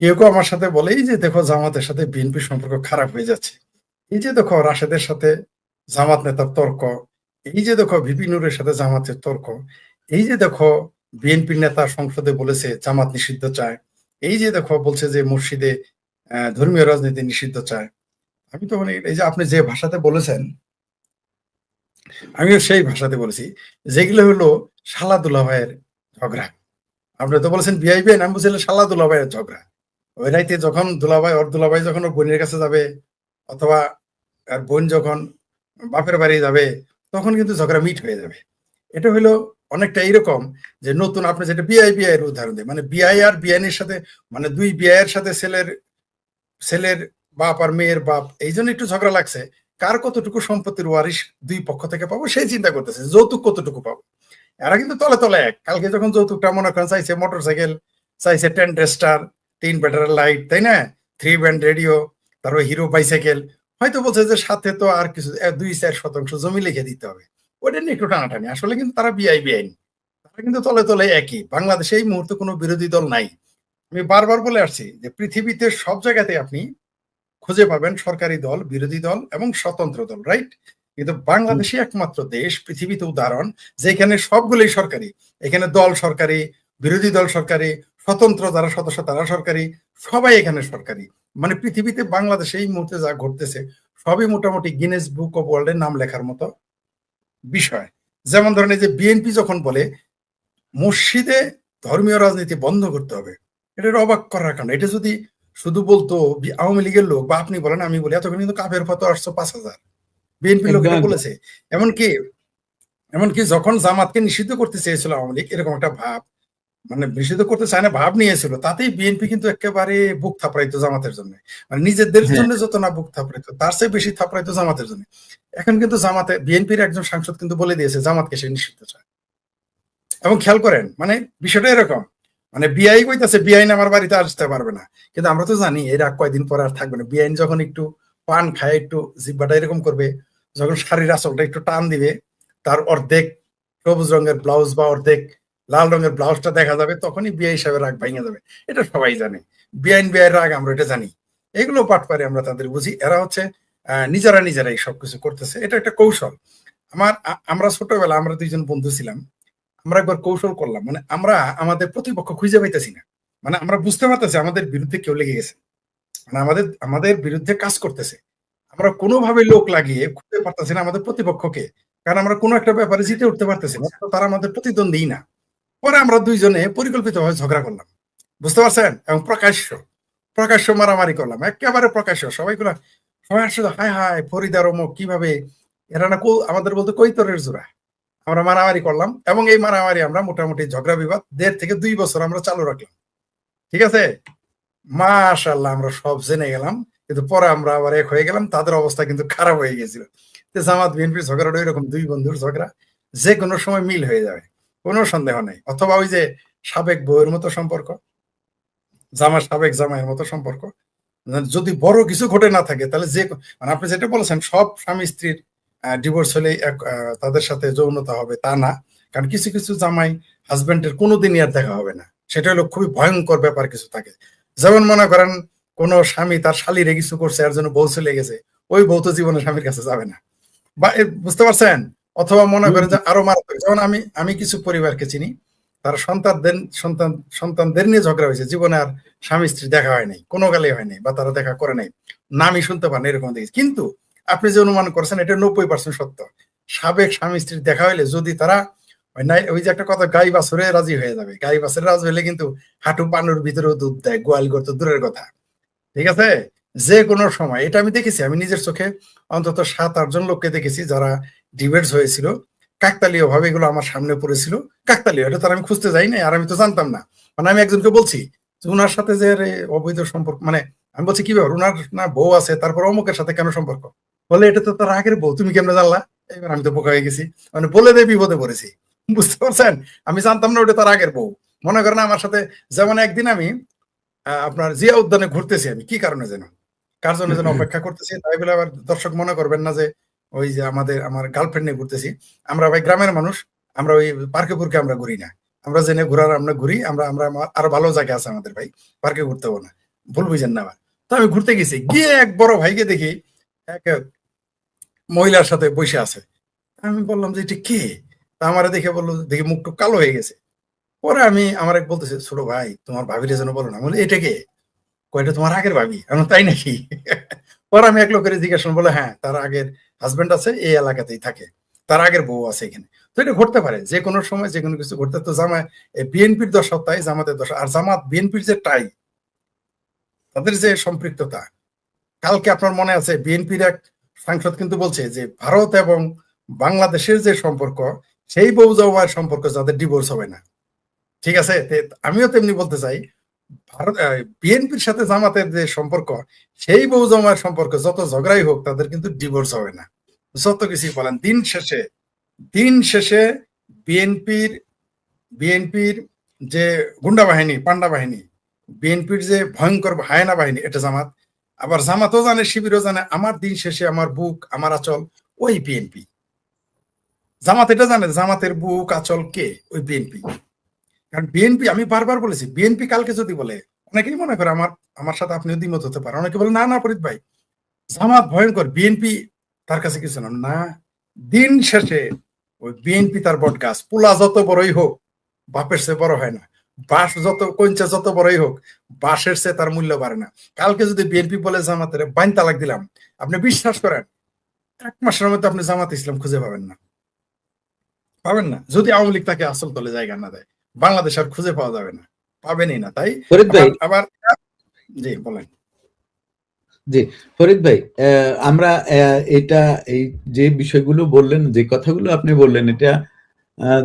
কেউ কেউ আমার সাথে বলে এই যে দেখো জামাতের সাথে বিএনপির সম্পর্ক খারাপ হয়ে যাচ্ছে, এই যে দেখো রাশেদের সাথে জামাত নেতার তর্ক, এই যে দেখো ভিপি নুরের সাথে জামাতের তর্ক, এই যে দেখো বিএনপি নেতা সংসদে বলেছে জামাত নিষিদ্ধ চায়, এই যে দেখো বলছে যে মসজিদে ধর্মীয় রাজনীতি নিষিদ্ধ চায়। আমি তো মানে এই যে আপনি যে ভাষাতে বলেছেন, আমিও সেই ভাষাতে বলেছি, যেগুলো হলো শালা দুলাভাইয়ের ঝগড়া। আপনি তো বলেছেন বিআই বিআইন, আমি বলছিলাম শালা দুলাভাইয়ের ঝগড়া। ওই রাইতে যখন দুলাভাই ওর দুলাভাই যখন ওর বোনের কাছে যাবে, অথবা আর বোন যখন বাপের বাড়ি যাবে, তখন কিন্তু ঝগড়া মিট হয়ে যাবে। এটা হলো অনেকটা এইরকম যে নতুন আপনি যেটা বিআই বিআই এর উদাহরণ দেয়, মানে বিআই আর বিআইনের সাথে, মানে দুই বিআইয়ের সাথে ছেলের ছেলের বাপ আর মেয়ের বাপ, এই জন্য একটু ঝগড়া লাগছে। কার কতটুকু সম্পত্তির ওয়ারিশ দুই পক্ষ থেকে পাবো সেই চিন্তা করতেছে, যৌতুক কতটুকু পাবো। এরা কিন্তু তলে তলে এক। কালকে যখন যৌতুকটা মনে করেন চাইছে মোটর সাইকেল, চাইছে টেন্ডেস্টার, 3 ব্যাটারি লাইট, তাই না, 3 ব্যান্ড রেডিও, তারপর হিরো বাইসাইকেল, হয়তো বলছে যে সাথে তো আর কিছু 2-4 শতাংশ জমি লিখে দিতে হবে। ওটা নিয়ে একটু টানাটানি, আসলে কিন্তু তারা বিআই বিআইন, তারা কিন্তু তলে তলে একই। বাংলাদেশে এই মুহূর্তে কোনো বিরোধী দল নাই। আমি বারবার বলে আসছি যে পৃথিবীতে সব জায়গাতে আপনি খুঁজে পাবেন সরকারি দল, বিরোধী দল এবং স্বতন্ত্র দল, রাইট? কিন্তু বাংলাদেশই একমাত্র দেশ পৃথিবীতে উদাহরণ যেখানে সবগুলোই সরকারি। এখানে দল সরকারি, বিরোধী দল সরকারি, স্বতন্ত্র যারা সদস্য তারা সরকারি, সবাই এখানে সরকারি। মানে পৃথিবীতে বাংলাদেশে এই মুহূর্তে যা ঘটতেছে সবই মোটামুটি গিনেস বুক অফ ওয়ার্ল্ডের নাম লেখার মতো বিষয়। যেমন ধরেন এই যে বিএনপি যখন বলে মসজিদে ধর্মীয় রাজনীতি বন্ধ করতে হবে, এটা অবাক করার কারণ। এটা যদি শুধু বলতো আওয়ামী লীগের লোক বা আপনি বলেন আমি বলি, এতক্ষণ কিন্তু কাফের ফতো আসছো 5,000, বিএনপির লোক একদম এটা একদম। বলেছে। এমনকি এমনকি যখন জামাতকে নিষিদ্ধ করতে চেয়েছিল আওয়ামী লীগ, এরকম একটা ভাব, মানে নিষিদ্ধ করতে চায় না ভাব নিয়েছিল, তাতেই বিএনপি কিন্তু একেবারে বুক থাপড়াইতো জামাতের জন্য। মানে নিজেদের হ্যাঁ, জন্য যত না বুক থাপড়াইতো, তার চেয়ে বেশি থাপড়াইতো জামাতের জন্য। এখন কিন্তু জামাতে বিএনপির একজন সাংসদ কিন্তু বলে দিয়েছে জামাতকে সে নিষিদ্ধ চায়। এবং খেয়াল করেন মানে বিষয়টা এরকম, মানে বিআই কইতাছে বিআইন আমার বাড়িতে আসতে পারবে না, কিন্তু আমরা তো জানি এর আর কয়দিন পর আর থাকবে না। বিআইন যখন একটু পান খায়, একটু জিব্বাটা এরকম করবে, যখন শাড়ির আঁচলটা একটু টান দিবে, তার অর্ধেক সবুজ রঙের ব্লাউজ বা অর্ধেক লাল রঙের ব্লাউজটা দেখা যাবে, তখনই বিআই হিসাবে রাগ ভেঙে যাবে। এটা সবাই জানে, বিআইন বিআইয়ের রাগ আমরা এটা জানি। এগুলো পাঠ পারে আমরা তাদের বুঝি, এরা হচ্ছে নিজেরা নিজেরাই সবকিছু করতেছে, এটা একটা কৌশল। আমরা ছোটবেলা আমরা দুইজন বন্ধু ছিলাম, আমরা একবার কৌশল করলাম, মানে আমরা আমাদের প্রতিপক্ষ খুঁজে পাইতেছি না, মানে আমরা বুঝতে পারতেছি আমাদের বিরুদ্ধে কেউ লেগে গেছে, মানে আমাদের আমাদের বিরুদ্ধে কাজ করতেছে। আমরা কোনোভাবে লোক লাগিয়ে খুঁজে পারতেছি না আমাদের প্রতিপক্ষকে, কারণ আমরা কোনো একটা ব্যাপারে জিতে উঠতে পারতেছি না, তো তারা আমাদের প্রতিদ্বন্দ্বী না। পরে আমরা দুইজনে পরিকল্পিতভাবে ঝগড়া করলাম, বুঝতে পারছেন, এবং প্রকাশ্য প্রকাশ্য মারামারি করলাম, একেবারে প্রকাশ্য। সবাই আসলে হায় হায় ফরিদার অমুক কিভাবে, এরা না আমাদের বলতে কৈতরের জোড়া। আমরা মারামারি করলাম এবং এই মারামারি আমরা মোটামুটি ঝগড়া বিবাদ 1.5 থেকে 2 বছর আমরা চালু রাখলাম, ঠিক আছে? মাশাআল্লাহ আমরা সব জেনে গেলাম, কিন্তু পরে আমরা আবার এক হয়ে গেলাম, তাদের অবস্থা কিন্তু খারাপ হয়ে গেছিল। জামাত বিএনপির ঝগড়াটা এরকম দুই বন্ধুর ঝগড়া, যে কোনো সময় মিল হয়ে যাবে, কোনো সন্দেহ নেই। অথবা ওই যে সাবেক বউয়ের মতো সম্পর্ক, জামার সাবেক জামাইয়ের মতো সম্পর্ক, যদি বড় কিছু ঘটে না থাকে তাহলে যে মানে আপনি যেটা বলেছেন সব স্বামী স্ত্রীর ডিভোর্স হলেই তাদের সাথে যৌনতা হবে তা না। কারণ কিছু কিছু জামাই হাজবেন্ডের কোনোদিনই আর দেখা হবে না, সেটা হলো খুবই ভয়ঙ্কর ব্যাপার কিছু থাকে। যেমন মনে করেন কোন স্বামী তার শালীরে কিছু করছে, এর জন্য বউ চলে গেছে, ওই বউ তো জীবনে স্বামীর কাছে যাবে না, বা বুঝতে পারছেন? অথবা মনে হুম, করেন যে হুম। আরো মারাত্মক, যেমন আমি আমি কিছু পরিবারকে চিনি, তার সন্তানদের নিয়ে ঝগড়া হয়েছে, জীবনে আর স্বামী স্ত্রী দেখা হয় নাই, কোনো কালে হয় নাই, বা তারা দেখা করে নাই, নামই শুনতে পান এরকম দেখেছি। কিন্তু আপনি যে অনুমান করছেন এটা 90% সত্য। সাবেক স্বামী স্ত্রীর দেখা হইলে যদি তারা ওই যে একটা কথা, গাই বাছুরে রাজি হয়ে যাবে, গাই বাছুরে রাজি হলে কিন্তু হাঁটু পানুর ভিতরেও দুধ দেয়, গোয়াল করতে দূরের কথা, ঠিক আছে? যে কোনো সময় এটা আমি দেখেছি, আমি নিজের চোখে অন্তত 7-8 জন লোককে দেখেছি যারা ডিবেটস হয়েছিল, কাকতালীয় ভাবে এগুলো আমার সামনে পড়েছিল। কাকতালীয়, এটা তার আমি খুঁজতে যাই না, আর আমি তো জানতাম না। মানে আমি একজনকে বলছি যে উনার সাথে যে অবৈধ সম্পর্ক, মানে আমি বলছি কি ব্যাপার, উনার না বউ আছে, তারপর অমুকের সাথে কেন সম্পর্ক? বলে এটা তো তার আগের বউ, তুমি কেমনে জানলা? এবার আমি তো বোকা হয়ে গেছি, মানে বলে দিয়ে বিপদে পড়েছি, বুঝতে পারছেন? আমি জানতাম না ওটা তার আগের বউ। মনে করেন আমার সাথে, যেমন একদিন আমি আপনার জিয়া উদ্যানে ঘুরতেছি, আমি কি কারণে যেন, কার জন্য যেন অপেক্ষা করতেছি, তাই বলে আবার দর্শক মনে করবেন না যে ওই যে আমার গার্লফ্রেন্ড নিয়ে ঘুরতেছি। আমরা ভাই গ্রামের মানুষ, আমরা ওই পার্কে পুরকে আমরা ঘুরি না, আমরা জেনে ঘুরার আমরা ঘুরি, আমরা আমরা আরো ভালো জায়গা আছে আমাদের ভাই, পার্কে ঘুরতে হবো না। ভুল বুঝেন না আবার। তো আমি ঘুরতে গেছি, গিয়ে এক বড় ভাইকে দেখি এক মহিলার সাথে বসে আছে। আমি বললাম যে এটা কে? তা আমারে দেখে বললো, দেখি মুখটুক কালো হয়ে গেছে। পরে আমি আমার এক বলতেছে, ছোট ভাই তোমার ভাবিরে যেন বলো না। আমি বলি এটা কে? কয়টা তোমার আগের ভাবি? আমি তাই নাকি? পরে আমি এক লোকের জিজ্ঞাসা বলে, হ্যাঁ তার আগের হাজবেন্ড আছে, এই এলাকাতেই থাকে, তার আগের বউ আছে এখানে। তো এটা ঘটতে পারে, যে কোনো সময় যে কোনো কিছু ঘটতে। তো জামায় বিএনপির দশাও তাই, জামাতের দশা। আর জামাত বিএনপির যে টাই, তাদের যে সম্পৃক্ততা, কালকে আপনার মনে আছে বিএনপির এক সাংসদ কিন্তু বলছে যে ভারত এবং বাংলাদেশের যে সম্পর্ক, সেই বউ জামাইয়ের সম্পর্ক যাদের ডিভোর্স হবে না। ঠিক আছে, আমিও তেমনি বলতে চাই, ভারত বিএনপির সাথে জামাতের যে সম্পর্ক, সেই বউ জামাইয়ের সম্পর্ক যত ঝগড়াই হোক তাদের কিন্তু ডিভোর্স হবে না। যত কিছুই বলেন, দিন শেষে বিএনপির বিএনপির যে গুন্ডা বাহিনী, পান্ডা বাহিনী, বিএনপির যে ভয়ঙ্কর হায়না বাহিনী, এটা জামাত। আবার জামাতও জানে, শিবিরও জানে, আমার দিন শেষে আমার বুক আমার আচল ওই বিএনপি। জামাত এটা জানে, জামাতের বুক আচল কে? ওই বিএনপি। কারণ বিএনপি, আমি বারবার বলেছি, বিএনপি কালকে যদি বলে, অনেকেই মনে করে আমার আমার সাথে আপনি দ্বিমত হতে পারেন, অনেকে বলে না না ফরিদ ভাই জামাত ভয়ঙ্কর, বিএনপি তার কাছে কিছু না। না, দিন শেষে ওই বিএনপি তার বট গাছ, পোলা যত বড়ই হোক বাপের চেয়ে বড় হয় না, বাঁশ যত কঞ্চা যত বড়ই হোক বাঁশের চেয়ে তার মূল্য বাড়ে না। কালকে যদি বিএনপি বলে জামাতের বাইন তালাক দিলাম, আপনি বিশ্বাস করেন 1 মাসের মধ্যে আপনি জামাত ইসলাম খুঁজে পাবেন না, পাবেন না। যদি আওয়ামী লীগ তাকে আসল তলে জায়গা না দেয়, বাংলাদেশ আর খুঁজে পাওয়া যাবে না, পাবেনই না। তাই ফরিদ ভাই, আবার জি বলেন। জি ফরিদ ভাই, আমরা এটা, এই যে বিষয়গুলো বললেন, যে কথাগুলো আপনি বললেন, এটা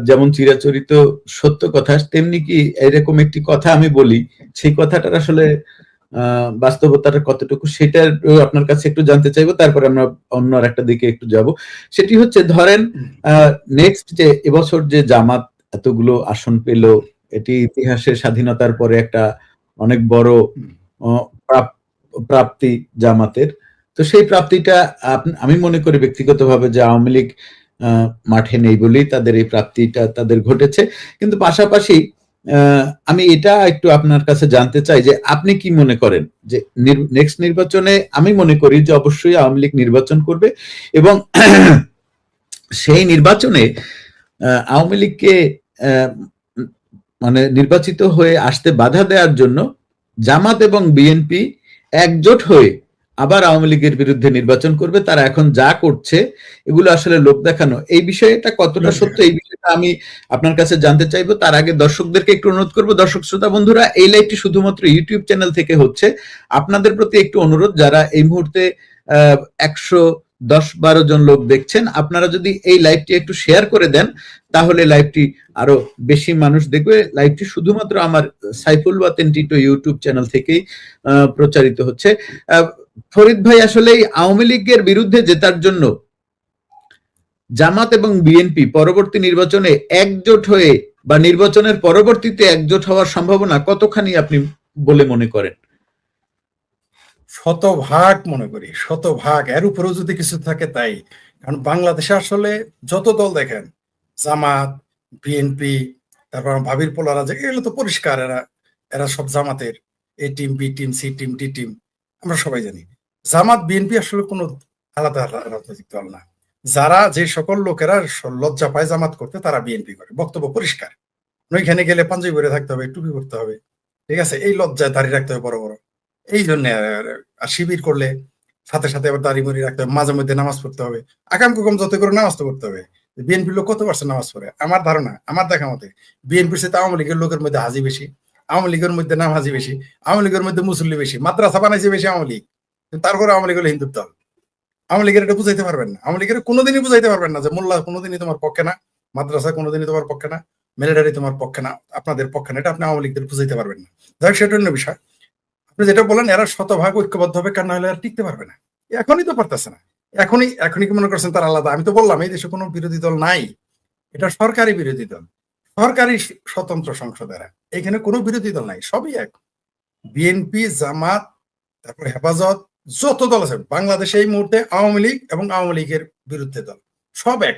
যেমন চিরাচরিত সত্য কথা, তেমনি কি এরকম একটি কথা আমি বলি, সেই কথাটার আসলে বাস্তবতাটা কতটুকু, সেটা আপনার কাছে একটু জানতে চাইবো, তারপরে আমরা অন্য আর একটা দিকে একটু যাব। সেটি হচ্ছে, ধরেন নেক্সট যে এবছর যে জামাত এতগুলো আসন পেল, এটি ইতিহাসের স্বাধীনতার পরে একটা অনেক বড় প্রাপ্তি জামাতের। তো সেই প্রাপ্তিটা আমি মনে করি ব্যক্তিগতভাবে যে আওয়ামী লীগ মাঠে নেই বলেই তাদের এই প্রাপ্তিটা তাদের ঘটেছে। কিন্তু পাশাপাশি আমি এটা একটু আপনার কাছে জানতে চাই যে আপনি কি মনে করেন যে নেক্সট নির্বাচনে, আমি মনে করি যে অবশ্যই আওয়ামী লীগ নির্বাচন করবে, এবং সেই নির্বাচনে আওয়ামী লীগকে মানে নির্বাচিত হয়ে আসতে বাধা দেওয়ার জন্য জামাত এবং বিএনপি একজোট হয়ে আবার আওয়ামী লীগের বিরুদ্ধে নির্বাচন করবে। তারা এখন যা করছে এগুলো আসলে লোক দেখানো। এই বিষয়টা কতটা সত্য, এই বিষয়টা আমি আপনার কাছে জানতে চাইবো। তার আগে দর্শকদেরকে একটু অনুরোধ করবো, দর্শক শ্রোতা বন্ধুরা, এই লাইভটি শুধুমাত্র ইউটিউব চ্যানেল থেকে হচ্ছে। আপনাদের প্রতি একটু অনুরোধ, যারা এই মুহূর্তে 110-12 জন লোক দেখছেন, আপনারা যদি এই লাইভটি একটু শেয়ার করে দেন, তাহলে লাইভটি আরো বেশি মানুষ দেখবে। লাইভটি শুধুমাত্র আমার সাইফুল ওয়াতেন টিটো ইউটিউব চ্যানেল থেকেই প্রচারিত হচ্ছে। ফরিদ ভাই, আসলে আওয়ামী লীগের বিরুদ্ধে জেতার জন্য জামাত এবং বিএনপি পরবর্তী নির্বাচনে একজোট হয়ে বা নির্বাচনের পরবর্তীতে একজোট হওয়ার সম্ভাবনা কতখানি আপনি বলে মনে করেন? শতভাগ মনে করি, শতভাগ। এর উপরেও যদি কিছু থাকে তাই। কারণ বাংলাদেশে আসলে যত দল দেখেন, জামাত, বিএনপি, তারপর ভাবির পোলারা, যে এগুলো তো পরিষ্কার, এরা এরা সব জামাতের A team, B team, C team, D team, আমরা সবাই জানি। জামাত বিএনপি আসলে কোনো আলাদা রাজনৈতিক দল না। যারা, যে সকল লোকেরা লজ্জা পায় জামাত করতে, তারা বিএনপি করে, বক্তব্য পরিষ্কার। ওইখানে গেলে পাঞ্জাবি পরে থাকতে হবে, টুপি পরতে হবে, ঠিক আছে, এই লজ্জায় দাঁড়িয়ে রাখতে হবে বড় বড়, এই জন্য। আর শিবির করলে সাথে সাথে আবার দাড়ি মুড়ি রাখতে হবে, মাঝে মধ্যে নামাজ পড়তে হবে, আকাম কুকাম যত করে নামাজ তো পড়তে হবে। বিএনপির লোক কত পার্সেন্ট নামাজ পড়ে? আমার ধারণা, আমার দেখা মতে বিএনপির সাথে আওয়ামী লীগের লোকের মধ্যে হাজি বেশি, আওয়ামী লীগের মধ্যে নামাজি বেশি, আওয়ামী লীগের মধ্যে মুসল্লি বেশি, মাদ্রাসা বানাইছে বেশি আওয়ামী লীগ। তারপরে আওয়ামী লীগ হলো হিন্দুর দল। আওয়ামী লীগের এটা বুঝাইতে পারবেন না, আওয়ামী লীগের কোনোদিনই বুঝাইতে পারবেন না যে মোল্লা কোনোদিনই তোমার পক্ষে না, মাদ্রাসা কোনোদিনই তোমার পক্ষে না, মিলিটারি তোমার পক্ষে না, আপনাদের পক্ষে না। এটা আপনি আওয়ামী লীগদের বুঝাইতে পারবেন না। যাই হোক, সেটা অন্য বিষয়। আপনি যেটা বলেন, এরা শতভাগ ঐক্যবদ্ধ হবে, কারণ নাহলে আর টিকতে পারবে না। এখনই তো পারতেছে না। এখনই কি মনে করছেন তার আলাদা? আমি তো বললাম এই দেশে কোনো বিরোধী দল নাই, এটা সরকারি বিরোধী দল, সরকারি স্বতন্ত্র সংসদ। এরা, এখানে কোনো বিরোধী দল নাই, সবই এক। বিএনপি, জামাত, তারপর হেফাজত, যত দল আছে বাংলাদেশে এই মুহূর্তে, আওয়ামী লীগ এবং আওয়ামী লীগের বিরুদ্ধে দল সব এক।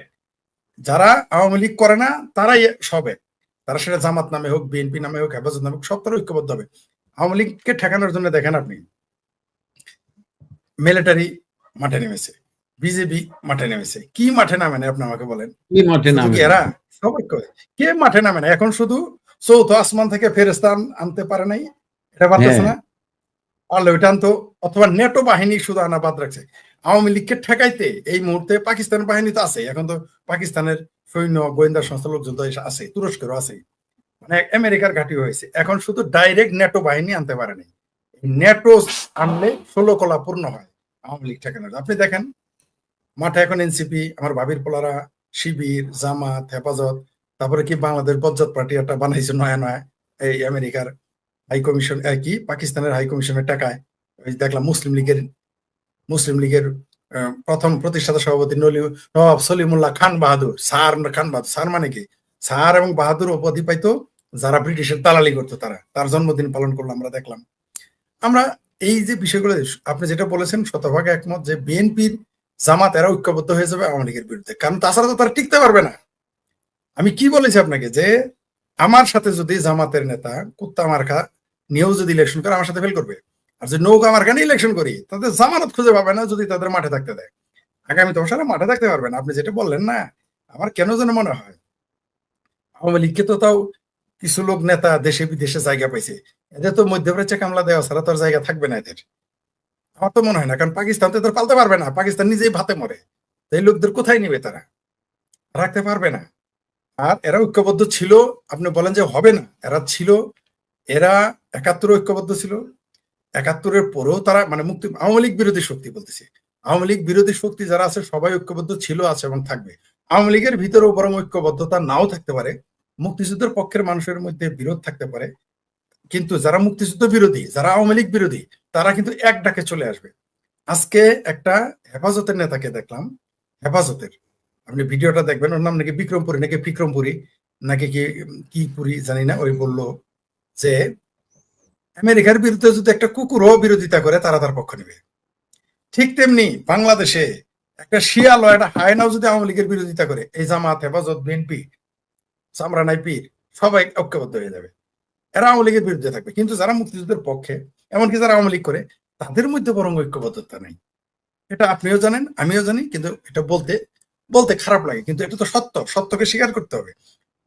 যারা আওয়ামী লীগ করে না তারাই সব এক। তারা সেটা জামাত নামে হোক, বিএনপি নামে হোক, হেফাজত নামে হোক, সব তারা ঐক্যবদ্ধ হবে। আওয়ামী লীগকে ঠেকানোর জন্য দেখেন আপনি মিলিটারি মাঠে নেমেছে, বিজেপি মাঠে নেমেছে। কি মাঠে নামে না আপনি আমাকে বলেন? কি মাঠে শুধু নামে কি না? এরা সবাই কে মাঠে নামে না? এখন শুধু চৌথ আসমান থেকে ফেরেশতা আনতে পারে নাই, এটা পারতেছে হ্যাঁ, না। পারলে ওইটা আনতো, অথবা নেটো বাহিনী শুধু আনা বাদ রাখছে। আওয়ামী লীগকে ঠেকাইতে এই মুহূর্তে পাকিস্তান বাহিনী তো আছে, এখন তো পাকিস্তানের সৈন্য গোয়েন্দা সংস্থা লোকজন তো আছে, তুরস্কেরও আছে, মানে আমেরিকার ঘাঁটি হয়েছে। এখন শুধু ডাইরেক্ট নেটো বাহিনী আনতে পারেনি, নেটো আনলে 16 কলা পূর্ণ হয় আওয়ামী লীগ ঠেকানোর। আপনি দেখেন মাঠে এখন এনসিপি, আমার ভাবির পোলারা, শিবির, জামাত, হেফাজত, তারপরে কি বাংলাদেশ বজ্জাত পার্টি একটা বানাইছে নয়া নয়া, এই আমেরিকার হাই কমিশন কি পাকিস্তানের হাই কমিশনের টাকায়। ওই দেখলাম মুসলিম লীগের প্রথম প্রতিষ্ঠাতা সভাপতি নবাব সলিমুল্লাহ খান বাহাদুর, স্যার মানে কি, স্যার এবং বাহাদুর উপাধি পাইতো যারা ব্রিটিশের দালালি করতো, তার জন্মদিন পালন করলো আমরা দেখলাম। আমরা এই যে বিষয়গুলো আপনি যেটা বলেছেন শতভাগ একমত, যে বিএনপির জামাত এরা ঐক্যবদ্ধ হয়ে যাবে আওয়ামী লীগের বিরুদ্ধে, কারণ তাছাড়া তো তারা টিকতে পারবে না। আমি কি বলেছি আপনাকে, যে আমার সাথে যদি জামাতের নেতা কুত্তা মার্কা নিয়েও যদি ইলেকশন করে আমার সাথে ফেল করবে, আর যে নৌকা মার্কা নিয়ে ইলেকশন করি তাদের জামানত খুঁজে পাবে না যদি তাদের মাঠে থাকতে দেয়। আগামী তো সারা মাঠে থাকতে পারবে না। আপনি যেটা বললেন না, আমার কেন যেন মনে হয় আওয়ামী লীগকে তো তাও কিছু লোক নেতা দেশে বিদেশে জায়গা পাইছে, এদের তো মধ্যপ্রাচ্যে কামলা দেওয়া ছাড়া তোর জায়গা থাকবে না এদের। আমার তো মনে হয় না, কারণ পাকিস্তান তো এদের পালতে পারবে না, পাকিস্তান নিজেই ভাতে মরে, এই লোকদের কোথায় নিবে তারা, রাখতে পারবে না। আর এরা ঐক্যবদ্ধ ছিল, আপনি বলেন যে হবে না, এরা ছিল, এরা 71 ঐক্যবদ্ধ ছিল, 71-এর পরেও তারা মানে আওয়ামী লীগ বিরোধী শক্তি বলতেছে, আওয়ামী লীগ বিরোধী শক্তি যারা আছে সবাই ঐক্যবদ্ধ ছিল, আছে এবং থাকবে। আওয়ামী লীগের ভিতরেও বরং ঐক্যবদ্ধতা নাও থাকতে পারে, মুক্তিযুদ্ধের পক্ষের মানুষের মধ্যে বিরোধ থাকতে পারে, কিন্তু যারা মুক্তিযুদ্ধ বিরোধী, যারা আওয়ামী লীগ বিরোধী, তারা কিন্তু এক ডাকে চলে আসবে। আজকে একটা হেফাজতের নেতাকে দেখলাম, হেফাজতের, আপনি ভিডিওটা দেখবেন, ওর নাম নাকি বিক্রমপুরী নাকি কি কি পুরি জানি না, ওই বলল যে আমেরিকার বিরুদ্ধে যদি একটা কুকুরও বিরোধিতা করে তারা তার পক্ষ নেবে। ঠিক তেমনি বাংলাদেশে একটা শিয়াল ও একটা হায়নাও যদি আওয়ামী লীগের বিরোধিতা করে, এই জামাত, হেফাজত, বিএনপি, চামড়া নাই পীর সবাই ঐক্যবদ্ধ হয়ে যাবে, এরা আওয়ামী লীগের বিরুদ্ধে থাকবে। কিন্তু যারা মুক্তিযুদ্ধের পক্ষে, এমনকি যারা আওয়ামী লীগ করে, তাদের মধ্যে বরং ঐক্যবদ্ধতা নেই। এটা আপনিও জানেন, আমিও জানি, কিন্তু এটা বলতে বলতে খারাপ লাগে, কিন্তু এটা তো সত্য, সত্যকে স্বীকার করতে হবে।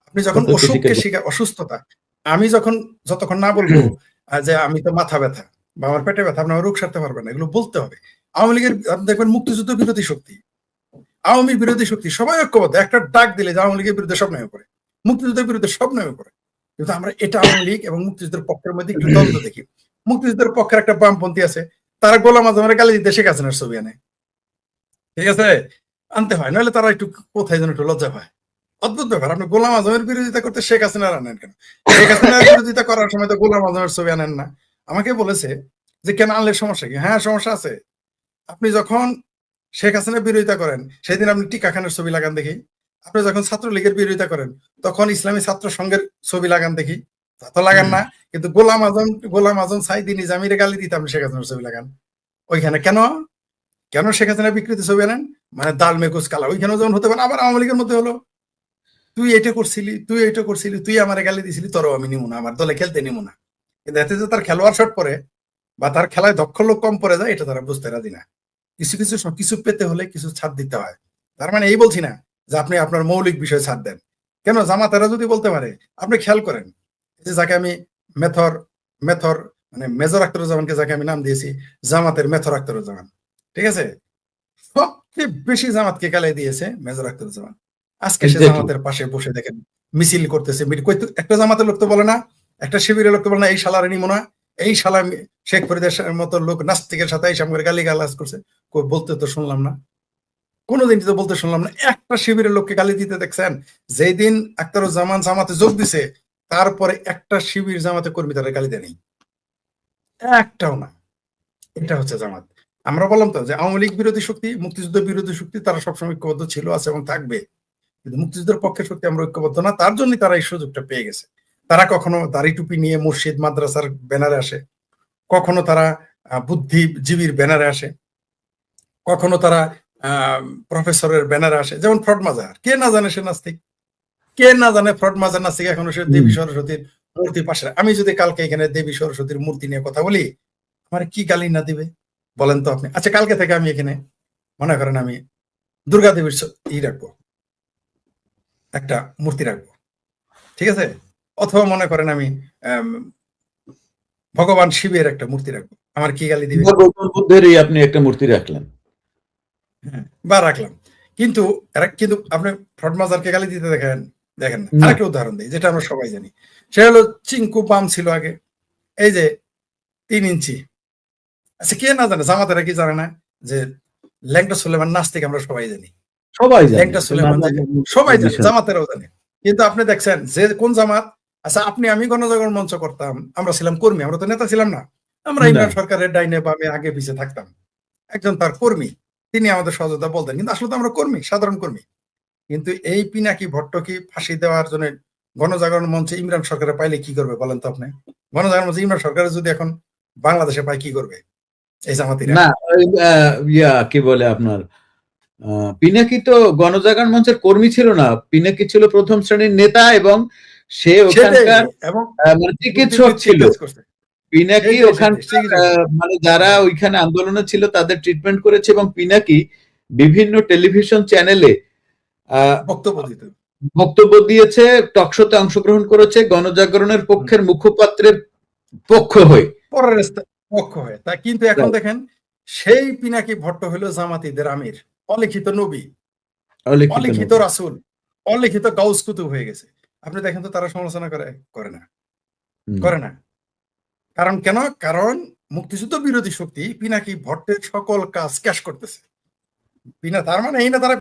আপনি যখন সত্যকে অসুখকে স্বীকার স্বীকার, অসুস্থতা, আমি যতক্ষণ না বলবো যে আমি তো মাথা ব্যথা বা আমার পেটে ব্যথা, আপনার রোগ সারতে পারবেন না, এগুলো বলতে হবে। আওয়ামী লীগের আপনি দেখবেন মুক্তিযুদ্ধ বিরোধী শক্তি, আওয়ামী বিরোধী শক্তি সবাই ঐক্যবদ্ধ, একটা ডাক দিলে যে আওয়ামী লীগের বিরুদ্ধে সব নেমে পড়ে, মুক্তিযুদ্ধের বিরুদ্ধে সব নেমে পড়ে। কিন্তু আমরা এটা আওয়ামী লীগ এবং মুক্তিযুদ্ধের পক্ষের মধ্যে একটু দ্বন্দ্ব দেখি। মুক্তিযুদ্ধের পক্ষের একটা বামপন্থী আছে, তারা গোলাম আজমের গালি দিতে শেখ হাসিনার ছবি আনে, ঠিক আছে, আনতে হয়, নাহলে তারা একটু কোথায় যেন একটু লজ্জা পায়। অদ্ভুত ব্যাপার, আপনি গোলাম আজমের বিরোধিতা করতে শেখ হাসিনার আনেন কেন? শেখ হাসিনার বিরোধিতা করার সময় তো গোলাম আজমের ছবি আনেন না। আমাকে বলেছে যে কেন আনলে সমস্যা কি? হ্যাঁ সমস্যা আছে, আপনি যখন শেখ হাসিনার বিরোধিতা করেন সেদিন আপনি টিকা খানের ছবি লাগান দেখি, আপনি যখন ছাত্রলীগের বিরোধিতা করেন তখন ইসলামী ছাত্র সংঘের ছবি লাগান দেখি, তা তো লাগান না। কিন্তু গোলাম আজম সাইদি নিজামীর গালি দিতে আপনি শেখ হাসিনার ছবি লাগান ওইখানে কেন? কেন শেখ হাসিনা বিকৃতি ছবি আনেন? মানে দাল মেকুস কালা ওইখানেও যেমন হতে পারে, আবার আওয়ামী লীগের মধ্যে হলো তুই এটা করছিলি, তুই আমার গালি দিছিলি, তোরও আমি নিমু না, আমার দলে খেলতে নিমু না। কিন্তু এতে যে তার খেলোয়াড় শট পরে বা তার খেলায় দক্ষ লোক কম পড়ে যায়, এটা তারা বুঝতে রাজি না। কিছু পেতে হলে কিছু ছাড় দিতে হয়। তার মানে এই বলছি না যে আপনি আপনার মৌলিক বিষয় ছাড় দেন। কেন জামাতেরা যদি বলতে পারে, আপনি খেয়াল করেন যে যাকে আমি মেথর মেথর মানে মেজর আখতারুজ্জামানকে যাকে আমি নাম দিয়েছি জামাতের মেথর আখতারুজ্জামান, ঠিক আছে, সবচেয়ে বেশি জামাতকে গালি দিয়েছে মেজর আখতারুজ্জামান। আজকে সে এক্স্যাক্টলি। জামাতের পাশে বসে দেখেন মিছিল করতেছে, একটা জামাতের লোক তো বলে না, একটা শিবিরের লোক তো বলে না এই শালারে নিমো না, এই শালা শেখ ফরিদের মতো লোক নাস্তিকের সাথে এই সামনে গালি গালাজ করছে, বলতে তো শুনলাম না, কোনোদিন তো বলতে শুনলাম না। একটা শিবিরের লোককে গালি দিতে দেখছেন? যেই দিন আখতারুজ্জামান জামাতে যোগ দিছে তারপরে একটা শিবির জামাতে কর্মী তারা গালি দেয়নি, একটাও না। এটা হচ্ছে জামাত। আমরা বললাম তো যে আওয়ামী লীগ বিরোধী শক্তি, মুক্তিযুদ্ধ বিরোধী শক্তি, তারা সবসময় ঐক্যবদ্ধ ছিল, আছে এবং থাকবে। কিন্তু মুক্তিযুদ্ধের পক্ষের শক্তি আমরা ঐক্যবদ্ধ না, তার জন্য তারা এই সুযোগটা পেয়ে গেছে। তারা কখনো দাড়ি টুপি নিয়ে মসজিদ মাদ্রাসার ব্যানারে আসে, কখনো তারা বুদ্ধিজীবীর ব্যানারে আসে, কখনো তারা প্রফেসরের ব্যানারে আসে, যেমন ফ্রড মাজার, কে না জানে সে নাস্তিক, কে না জানে ফ্রড মাজার নাস্তিক, এখনো সে দেবী সরস্বতীর মূর্তি পাশে আমি যদি কালকে এখানে দেবী সরস্বতীর মূর্তি নিয়ে কথা বলি, আমার কি গালি না দিবে বলেন তো আপনি? আচ্ছা, কালকে থেকে আমি এখানে মনে করেন আমি দুর্গা দেবীর রাখবো, একটা মূর্তি রাখবো, ঠিক আছে? অথবা মনে করেন আমি ভগবান শিবের একটা মূর্তি রাখবো, আমার কি গালি দিবে? গৌতম বুদ্ধেরই আপনি একটা মূর্তি রাখলেন। হ্যাঁ, বা রাখলাম, কিন্তু কিন্তু আপনি ফ্রড মাজারকে গালি দিতে দেখেন না। না। আরেকটা উদাহরণ দিই, যেটা আমরা সবাই জানি, সেটা হলো চিঙ্কু বাম ছিল আগে, এই যে 3 ইঞ্চি। আচ্ছা, কে না জানে, জামাতেরা কি জানে না যে ল্যাংটা সুলেমান নাস্তিক? আমরা সবাই জানি সবাই জানে, ল্যাংটা সুলেমান যে, সবাই জানে, জামাতেরাও জানে। কিন্তু আপনি দেখছেন যে কোন জামাত, আচ্ছা আপনি আমি গণজাগরণ মঞ্চ করতাম, আমরা ছিলাম কর্মী, আমরা তো নেতা ছিলাম না। আমরা ইমরান সরকারের ডাইনে বামে আগে পিছে থাকতাম, একজন তার কর্মী, তিনি আমাদের সহযোগিতা বলতেন, কিন্তু আসলে তো আমরা কর্মী, সাধারণ কর্মী। কিন্তু এই পিনাকি ভট্টকে ফাঁসি দেওয়ার জন্য গণজাগরণ মঞ্চে ইমরান সরকারে পাইলে কি করবে বলেন তো আপনি? গণজাগরণ মঞ্চে ইমরান সরকারের যদি এখন বাংলাদেশে পায়, কি করবে এই জামাতিরা? না, কি বলে আপনার, পিনাকি তো গণজাগরণ মঞ্চের কর্মী ছিল না, পিনাকি ছিল প্রথম শ্রেণীর নেতা, এবং সে ওখানকার মানে চিকিৎসক ছিল। পিনাকি ওখানকার মানে যারা ওইখানে আন্দোলনে ছিল তাদের ট্রিটমেন্ট করেছে, এবং পিনাকি বিভিন্ন টেলিভিশন চ্যানেলে বক্তব্য দিয়েছে, টকশোতে অংশগ্রহণ করেছে গণজাগরণের পক্ষের মুখপাত্রের পক্ষ হয়ে, পক্ষ হয়ে। তা কিন্তু এখন দেখেন, সেই পিনাকি ভট্ট হলো জামাতিদের আমির, অলিখিত নবী, অলিখিত রাসূল, অলিখিত গাউস কুতুব হয়ে গেছে। আপনি দেখেন তো তারা সমালোচনা করে না। কারণ কেন? কারণ মুক্তিযুদ্ধ বিরোধী শক্তি পিনাকি ভট্টের সকল কাজ ক্যাশ করতেছে। তার মানে এই না তারা